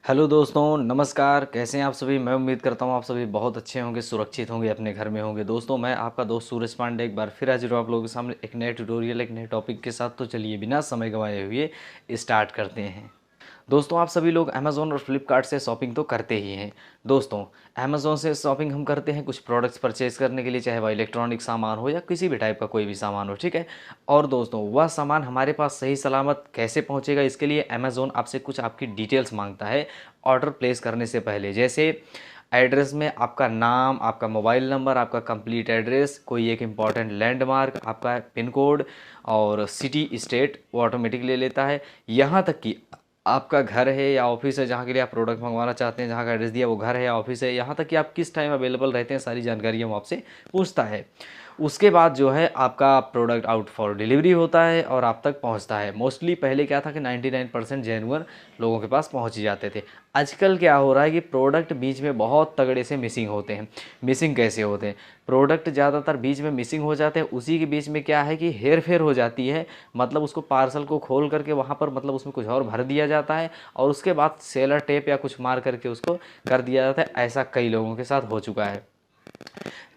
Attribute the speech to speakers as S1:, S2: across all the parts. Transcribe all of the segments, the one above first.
S1: Hello दोस्तों, नमस्कार। कैसे हैं आप सभी? मैं उम्मीद करता हूं आप सभी बहुत अच्छे होंगे, सुरक्षित होंगे, अपने घर में होंगे। दोस्तों, मैं आपका दोस्त सूरज पांडे एक बार फिर हाजिर हूं आप लोगों के सामने एक नए ट्यूटोरियल, एक नए टॉपिक के साथ। तो चलिए बिना समय गंवाए हुए स्टार्ट करते हैं। दोस्तों, आप सभी लोग अमेज़ॉन और फ्लिपकार्ट से शॉपिंग तो करते ही हैं। दोस्तों, अमेज़ॉन से शॉपिंग हम करते हैं कुछ प्रोडक्ट्स परचेज़ करने के लिए, चाहे वह इलेक्ट्रॉनिक सामान हो या किसी भी टाइप का कोई भी सामान हो, ठीक है। और दोस्तों, वह सामान हमारे पास सही सलामत कैसे पहुंचेगा, इसके लिए अमेज़ॉन आपसे कुछ आपकी डिटेल्स मांगता है ऑर्डर प्लेस करने से पहले। जैसे एड्रेस में आपका नाम, आपका मोबाइल नंबर, आपका कंप्लीट एड्रेस, कोई एक इम्पॉर्टेंट लैंडमार्क, आपका पिन कोड और सिटी स्टेट वो ऑटोमेटिक ले लेता है। यहाँ तक कि आपका घर है या ऑफिस है जहाँ के लिए आप प्रोडक्ट मंगवाना चाहते हैं, जहाँ का एड्रेस दिया वो घर है या ऑफिस है, यहाँ तक कि आप किस टाइम अवेलेबल रहते हैं, सारी जानकारियाँ वो आपसे पूछता है। उसके बाद जो है आपका प्रोडक्ट आउट फॉर डिलीवरी होता है और आप तक पहुंचता है। मोस्टली पहले क्या था कि 99% जेन्युइन लोगों के पास पहुंच ही जाते थे। आजकल क्या हो रहा है कि प्रोडक्ट बीच में बहुत तगड़े से मिसिंग होते हैं। मिसिंग कैसे होते हैं? प्रोडक्ट ज़्यादातर बीच में मिसिंग हो जाते हैं, उसी के बीच में क्या है कि हेर फेर हो जाती है। मतलब उसको पार्सल को खोल करके वहाँ पर मतलब उसमें कुछ और भर दिया जाता है और उसके बाद सेलर टेप या कुछ मार करके उसको कर दिया जाता है। ऐसा कई लोगों के साथ हो चुका है।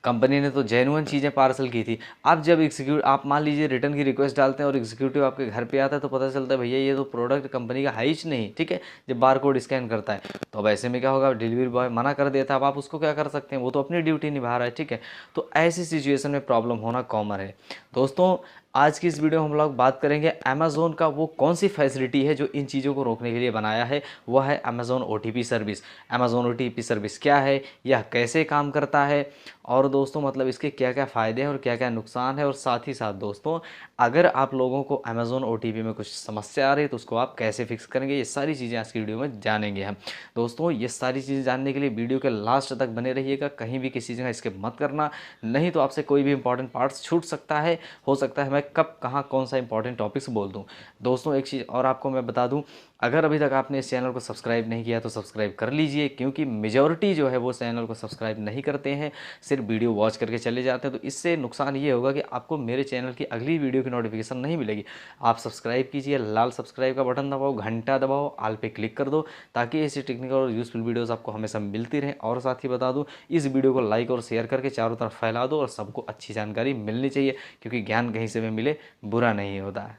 S1: कंपनी ने तो जेन्युइन चीज़ें पार्सल की थी। अब जब आप मान लीजिए रिटर्न की रिक्वेस्ट डालते हैं और एग्जीक्यूटिव आपके घर पे आता है तो पता चलता है भैया ये तो प्रोडक्ट कंपनी का है ही नहीं, ठीक है। जब बार कोड स्कैन करता है तो अब ऐसे में क्या होगा, डिलीवरी बॉय मना कर देता है। अब आप उसको क्या कर सकते हैं, वो तो अपनी ड्यूटी निभा रहा है, ठीक है। तो ऐसी सिचुएशन में प्रॉब्लम होना कॉमन है। दोस्तों, आज की इस वीडियो में हम लोग बात करेंगे अमेज़ोन का वो कौन सी फैसिलिटी है जो इन चीज़ों को रोकने के लिए बनाया है। वह है Amazon OTP service. Amazon OTP service क्या है, यह कैसे काम करता है, और दोस्तों मतलब इसके क्या क्या फ़ायदे हैं और क्या क्या नुकसान है। और साथ ही साथ दोस्तों, अगर आप लोगों को अमेज़ोन ओटीपी में कुछ समस्या आ रही है तो उसको आप कैसे फिक्स करेंगे, ये सारी चीज़ें आज की वीडियो में जानेंगे हम। दोस्तों, ये सारी चीज़ें जानने के लिए वीडियो के लास्ट तक बने रहिएगा, कहीं भी किसी जगह स्किप मत करना, नहीं तो आपसे कोई भी इंपॉर्टेंट पार्ट्स छूट सकता है। हो सकता है मैं कब कहाँ कौन सा इंपॉर्टेंट टॉपिक्स बोल दूँ। दोस्तों, एक चीज़ और आपको मैं बता दूँ, अगर अभी तक आपने इस चैनल को सब्सक्राइब नहीं किया तो सब्सक्राइब कर लीजिए, क्योंकि मेजॉरिटी जो है वो चैनल को सब्सक्राइब नहीं करते हैं, सिर्फ वीडियो वॉच करके चले जाते हैं। तो इससे नुकसान ये होगा कि आपको मेरे चैनल की अगली वीडियो की नोटिफिकेशन नहीं मिलेगी। आप सब्सक्राइब कीजिए, लाल सब्सक्राइब का बटन दबाओ, घंटा दबाओ, ऑल पे क्लिक कर दो, ताकि ऐसी टेक्निकल और यूजफुल वीडियोस आपको हमेशा मिलती रहें। और साथ ही बता दूं, इस वीडियो को लाइक और शेयर करके चारों तरफ फैला दो, और सबको अच्छी जानकारी मिलनी चाहिए, क्योंकि ज्ञान कहीं से भी मिले बुरा नहीं होता है।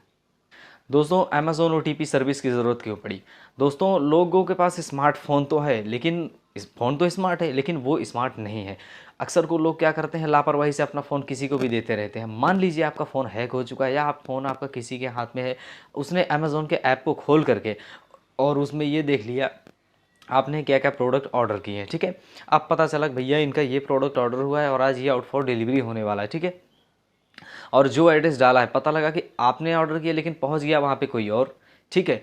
S1: दोस्तों, अमेज़ोन ओटीपी सर्विस की ज़रूरत क्यों पड़ी? दोस्तों, लोगों के पास स्मार्टफोन तो है, लेकिन इस फ़ोन तो स्मार्ट है लेकिन वो स्मार्ट नहीं है। अक्सर को लोग क्या करते हैं, लापरवाही से अपना फ़ोन किसी को भी देते रहते हैं। मान लीजिए आपका फ़ोन हैक हो चुका है या आप फ़ोन आपका किसी के हाथ में है, उसने अमेज़ोन के ऐप को खोल करके और उसमें ये देख लिया आपने क्या क्या प्रोडक्ट ऑर्डर किए हैं, ठीक है। अब पता चला कि भैया इनका ये प्रोडक्ट ऑर्डर हुआ है और आज ये आउट फॉर डिलीवरी होने वाला है, ठीक है। और जो एड्रेस डाला है, पता लगा कि आपने ऑर्डर किया लेकिन पहुंच गया वहाँ पे कोई और, ठीक है।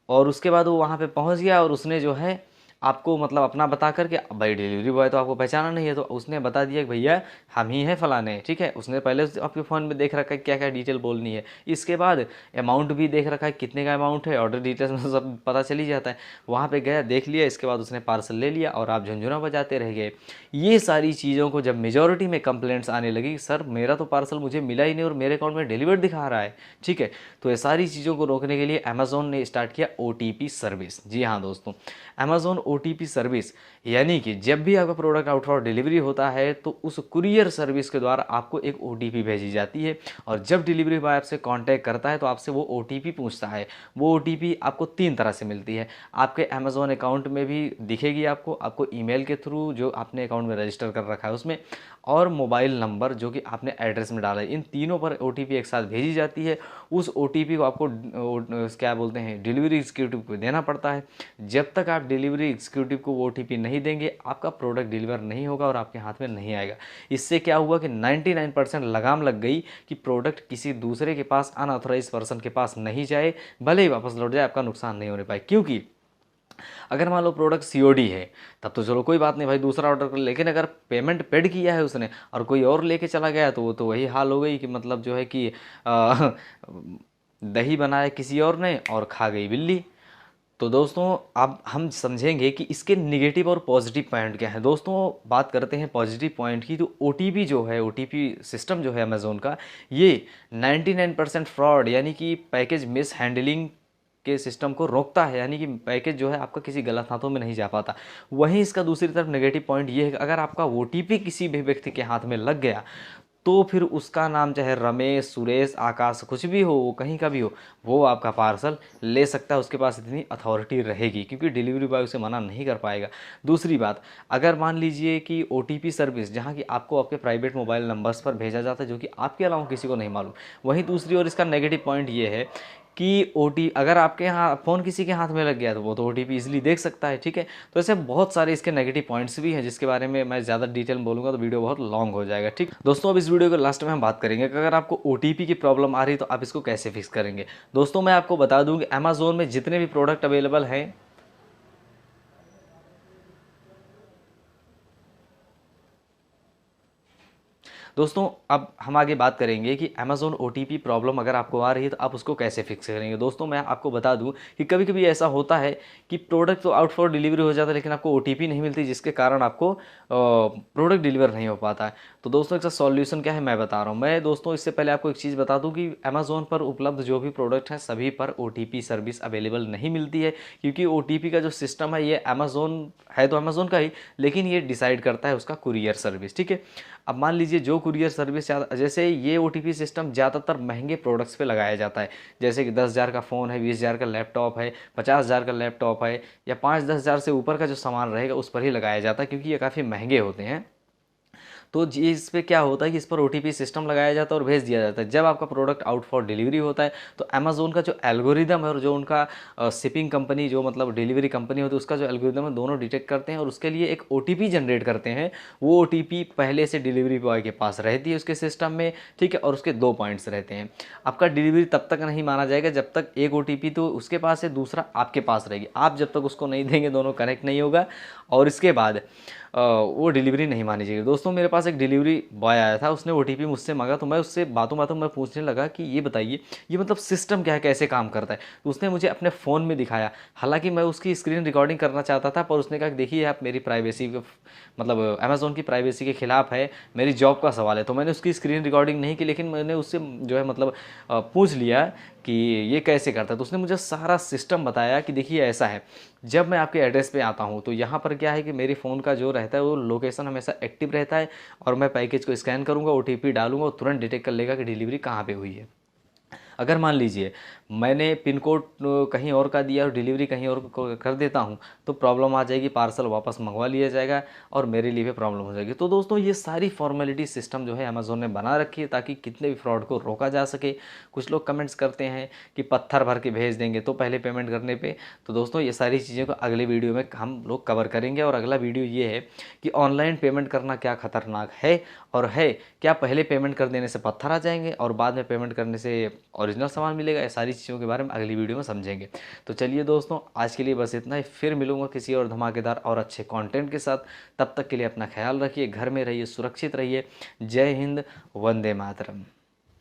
S1: और उसके बाद वो वहाँ पे पहुंच गया और उसने जो है आपको मतलब अपना बता करके, अब भाई डिलीवरी बॉय तो आपको पहचाना नहीं है, तो उसने बता दिया कि भैया हम ही हैं फलाने, ठीक है। उसने पहले आपके फ़ोन में देख रखा है क्या क्या डिटेल बोलनी है, इसके बाद अमाउंट भी देख रखा है कितने का अमाउंट है, ऑर्डर डिटेल्स में सब पता चली जाता है। वहाँ पे गया, देख लिया, इसके बाद उसने पार्सल ले लिया और आप झुंझुना बजाते रह गए। ये सारी चीज़ों को जब मेजॉरिटी में कंप्लेंट्स आने लगी, सर मेरा तो पार्सल मुझे मिला ही नहीं और मेरे अकाउंट में डिलीवर्ड दिखा रहा है, ठीक है। तो ये सारी चीज़ों को रोकने के लिए अमेज़ॉन ने स्टार्ट किया ओटीपी सर्विस। जी हाँ दोस्तों, अमेज़ॉन ओटीपी सर्विस यानी कि जब भी आपका प्रोडक्ट आउट फॉर डिलीवरी होता है तो उस कुरियर सर्विस के द्वारा आपको एक ओटीपी भेजी जाती है, और जब डिलीवरी बॉय आपसे कांटेक्ट करता है तो आपसे वो ओटीपी पूछता है। वो ओटीपी आपको 3 तरह से मिलती है। आपके अमेज़ॉन अकाउंट में भी दिखेगी आपको ईमेल के थ्रू जो आपने अकाउंट में रजिस्टर कर रखा है उसमें, और मोबाइल नंबर जो कि आपने एड्रेस में डाला है। इन तीनों पर ओटीपी एक साथ भेजी जाती है। उस ओटीपी को आपको क्या बोलते हैं, डिलीवरी एग्जीक्यूटिव को देना पड़ता है। जब तक आप डिलीवरी एग्जीक्यूटिव को वो ओटीपी नहीं देंगे, आपका प्रोडक्ट डिलीवर नहीं होगा और आपके हाथ में नहीं आएगा। इससे क्या हुआ कि 99% लगाम लग गई कि प्रोडक्ट किसी दूसरे के पास, अनऑथराइज पर्सन के पास नहीं जाए, भले ही वापस लौट जाए, आपका नुकसान नहीं होने पाए। क्योंकि अगर मान लो प्रोडक्ट सीओडी है तब तो चलो कोई बात नहीं भाई, दूसरा ऑर्डर कर, लेकिन अगर पेमेंट पेड किया है उसने और कोई और लेके चला गया तो वो तो वही हाल हो गई कि मतलब जो है कि दही बनाया किसी और ने और खा गई बिल्ली। तो दोस्तों, अब हम समझेंगे कि इसके निगेटिव और पॉजिटिव पॉइंट क्या है। दोस्तों, बात करते हैं पॉजिटिव पॉइंट की, तो ओटीपी जो है, ओटीपी सिस्टम जो है अमेज़ोन का, ये 99% फ्रॉड यानी कि पैकेज मिस हैंडलिंग के सिस्टम को रोकता है, यानी कि पैकेज जो है आपका किसी गलत हाथों में नहीं जा पाता। वहीं इसका दूसरी तरफ नेगेटिव पॉइंट ये है कि अगर आपका OTP किसी भी व्यक्ति के हाथ में लग गया तो फिर उसका नाम चाहे रमेश, सुरेश, आकाश कुछ भी हो, वो कहीं का भी हो, वो आपका पार्सल ले सकता है। उसके पास इतनी अथॉरिटी रहेगी क्योंकि डिलीवरी बॉय उसे मना नहीं कर पाएगा। दूसरी बात, अगर मान लीजिए कि OTP सर्विस जहाँ की आपको आपके प्राइवेट मोबाइल नंबर्स पर भेजा जाता है जो कि आपके अलावा किसी को नहीं मालूम, वहीं दूसरी ओर इसका नेगेटिव पॉइंट ये है कि अगर आपके यहाँ फ़ोन किसी के हाथ में लग गया तो वो तो OTP इजीली देख सकता है, ठीक है। तो ऐसे बहुत सारे इसके नेगेटिव पॉइंट्स भी हैं जिसके बारे में मैं ज़्यादा डिटेल में बोलूँगा तो वीडियो बहुत लॉन्ग हो जाएगा, ठीक। दोस्तों अब इस वीडियो के लास्ट में हम बात करेंगे कि अगर आपको OTP की प्रॉब्लम आ रही है तो आप इसको कैसे फिक्स करेंगे। दोस्तों मैं आपको बता दूँ कि अमेज़ोन में जितने भी प्रोडक्ट अवेलेबल हैं, दोस्तों अब हम आगे बात करेंगे कि अमेज़ोन OTP प्रॉब्लम अगर आपको आ रही है तो आप उसको कैसे फिक्स करेंगे। दोस्तों मैं आपको बता दूं कि कभी कभी ऐसा होता है कि प्रोडक्ट तो आउट फॉर डिलीवरी हो जाता है लेकिन आपको OTP नहीं मिलती, जिसके कारण आपको प्रोडक्ट डिलीवर नहीं हो पाता है। तो दोस्तों इसका सॉल्यूशन क्या है मैं बता रहा हूँ। मैं दोस्तों इससे पहले आपको एक चीज़ बता दूँ कि अमेज़ोन पर उपलब्ध जो भी प्रोडक्ट हैं सभी पर OTP सर्विस अवेलेबल नहीं मिलती है, क्योंकि OTP का जो सिस्टम है ये अमेज़ोन है तो अमेज़ोन का ही, लेकिन ये डिसाइड करता है उसका कुरियर सर्विस, ठीक है। अब मान लीजिए जो कुरियर सर्विस जैसे ये OTP सिस्टम ज़्यादातर महंगे प्रोडक्ट्स पे लगाया जाता है, जैसे कि 10,000 का फ़ोन है, 20,000 का लैपटॉप है, 50,000 का लैपटॉप है, या 5-10 हज़ार से ऊपर का जो सामान रहेगा उस पर ही लगाया जाता है, क्योंकि ये काफ़ी महंगे होते हैं। तो जी इस पे क्या होता है कि इस पर OTP सिस्टम लगाया जाता है और भेज दिया जाता है। जब आपका प्रोडक्ट आउट फॉर डिलीवरी होता है तो अमेज़ोन का जो एल्गोरिदम है और जो उनका शिपिंग कंपनी जो मतलब डिलीवरी कंपनी होती है उसका जो एल्गोरिदम है दोनों डिटेक्ट करते हैं और उसके लिए एक OTP जनरेट करते हैं। वो OTP पहले से डिलीवरी बॉय के पास रहती है उसके सिस्टम में, ठीक है। और उसके 2 पॉइंट्स रहते हैं। आपका डिलीवरी तब तक नहीं माना जाएगा जब तक एक OTP तो उसके पास है, दूसरा आपके पास रहेगी। आप जब तक उसको नहीं देंगे दोनों कनेक्ट नहीं होगा और इसके बाद वो डिलीवरी नहीं मानी जाएगी। दोस्तों मेरे पास एक डिलीवरी बॉय आया था, उसने OTP मुझसे मांगा तो मैं उससे बातों बातों में पूछने लगा कि ये बताइए ये मतलब सिस्टम क्या है, कैसे काम करता है। तो उसने मुझे अपने फ़ोन में दिखाया, हालांकि मैं उसकी स्क्रीन रिकॉर्डिंग करना चाहता था पर उसने कहा कि देखिए आप मेरी प्राइवेसी के मतलब अमेज़ोन की प्राइवेसी के खिलाफ है, मेरी जॉब का सवाल है। तो मैंने उसकी स्क्रीन रिकॉर्डिंग नहीं की, लेकिन मैंने उससे जो है मतलब पूछ लिया कि ये कैसे करता है। तो उसने मुझे सारा सिस्टम बताया कि देखिए ऐसा है, जब मैं आपके एड्रेस पे आता हूँ तो यहाँ पर क्या है कि मेरे फ़ोन का जो रहता है वो लोकेशन हमेशा एक्टिव रहता है और मैं पैकेज को स्कैन करूँगा, OTP डालूंगा और तुरंत डिटेक्ट कर लेगा कि डिलीवरी कहाँ पे हुई है। अगर मान लीजिए मैंने पिन कोड कहीं और का दिया और डिलीवरी कहीं और कर देता हूँ तो प्रॉब्लम आ जाएगी, पार्सल वापस मंगवा लिया जाएगा और मेरे लिए भी प्रॉब्लम हो जाएगी। तो दोस्तों ये सारी फॉर्मेलिटी सिस्टम जो है अमेज़ोन ने बना रखी है ताकि कितने भी फ्रॉड को रोका जा सके। कुछ लोग कमेंट्स करते हैं कि पत्थर भर के भेज देंगे तो पहले पेमेंट करने पे। तो दोस्तों ये सारी चीज़ों को अगले वीडियो में हम लोग कवर करेंगे। और अगला वीडियो ये है कि ऑनलाइन पेमेंट करना क्या खतरनाक है और है क्या पहले पेमेंट कर देने से पत्थर आ जाएंगे और बाद में पेमेंट करने से ओरिजिनल सामान मिलेगा। ये सारी चीज़ों के बारे में अगली वीडियो में समझेंगे। तो चलिए दोस्तों आज के लिए बस इतना ही, फिर मिलूंगा किसी और धमाकेदार और अच्छे कंटेंट के साथ। तब तक के लिए अपना ख्याल रखिए, घर में रहिए, सुरक्षित रहिए। जय हिंद, वंदे मातरम।